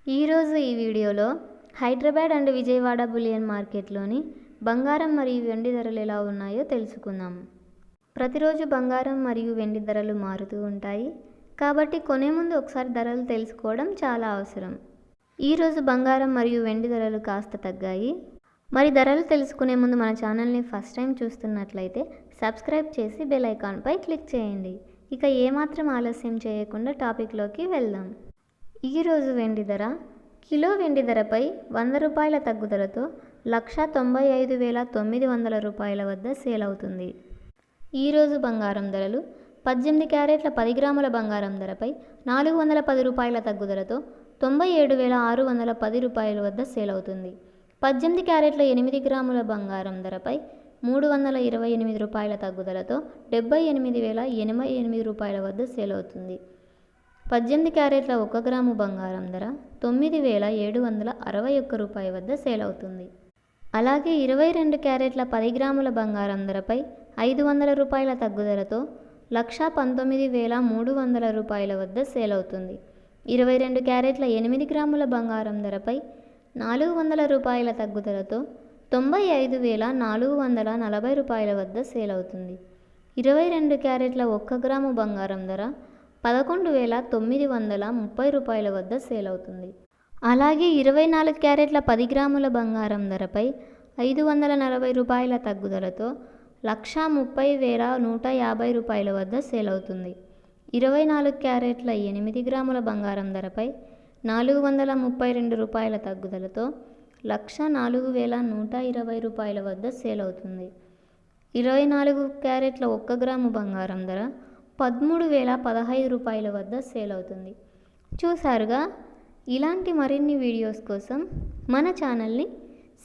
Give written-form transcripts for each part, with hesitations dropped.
ఈరోజు ఈ వీడియోలో హైదరాబాద్ అండ్ విజయవాడ బులియన్ మార్కెట్లోని బంగారం మరియు వెండి ధరలు ఎలా ఉన్నాయో తెలుసుకుందాం. ప్రతిరోజు బంగారం మరియు వెండి ధరలు మారుతూ ఉంటాయి కాబట్టి కొనే ముందు ఒకసారి ధరలు తెలుసుకోవడం చాలా అవసరం. ఈరోజు బంగారం మరియు వెండి ధరలు కాస్త తగ్గాయి. మరి ధరలు తెలుసుకునే ముందు మన ఛానల్ని ఫస్ట్ టైం చూస్తున్నట్లయితే సబ్స్క్రైబ్ చేసి బెల్ ఐకాన్పై క్లిక్ చేయండి. ఇక ఏమాత్రం ఆలస్యం చేయకుండా టాపిక్లోకి వెళ్దాం. ఈరోజు వెండి ధర కిలో వెండి ధరపై 100 రూపాయల తగ్గుదలతో 1,95,900 రూపాయల వద్ద సేల్ అవుతుంది. ఈరోజు బంగారం ధరలు 18 క్యారెట్ల 10 గ్రాముల బంగారం ధరపై 410 రూపాయల తగ్గుదలతో 97,610 రూపాయల వద్ద సేల్ అవుతుంది. 18 క్యారెట్ల 8 గ్రాముల బంగారం ధరపై 328 రూపాయల తగ్గుదలతో 78,088 రూపాయల వద్ద సేల్ అవుతుంది. 18 క్యారెట్ల 1 గ్రాము బంగారం ధర 9,761 రూపాయల వద్ద సేల్ అవుతుంది. అలాగే 22 క్యారెట్ల 10 గ్రాముల బంగారం ధరపై 500 రూపాయల తగ్గుదలతో 1,19,300 రూపాయల వద్ద సేల్ అవుతుంది. 22 క్యారెట్ల 8 గ్రాముల బంగారం ధరపై 400 రూపాయల తగ్గుదలతో 95,440 రూపాయల వద్ద సేల్ అవుతుంది. 22 క్యారెట్ల 1 గ్రాము బంగారం ధర 11,930 రూపాయల వద్ద సేల్ అవుతుంది. అలాగే 24 క్యారెట్ల 10 గ్రాముల బంగారం ధరపై 540 రూపాయల తగ్గుదలతో 1,30,150 రూపాయల వద్ద సేల్ అవుతుంది. 24 క్యారెట్ల 8 గ్రాముల బంగారం ధరపై 432 రూపాయల తగ్గుదలతో 1,04,120 రూపాయల వద్ద సేల్ అవుతుంది. 24 క్యారెట్ల 1 గ్రాము బంగారం ధర 13,015 రూపాయల వద్ద సేల్ అవుతుంది. చూసారుగా, ఇలాంటి మరిన్ని వీడియోస్ కోసం మన ఛానల్ని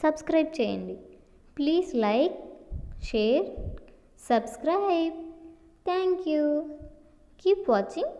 సబ్స్క్రైబ్ చేయండి. Please like, share, subscribe. Thank you. Keep watching.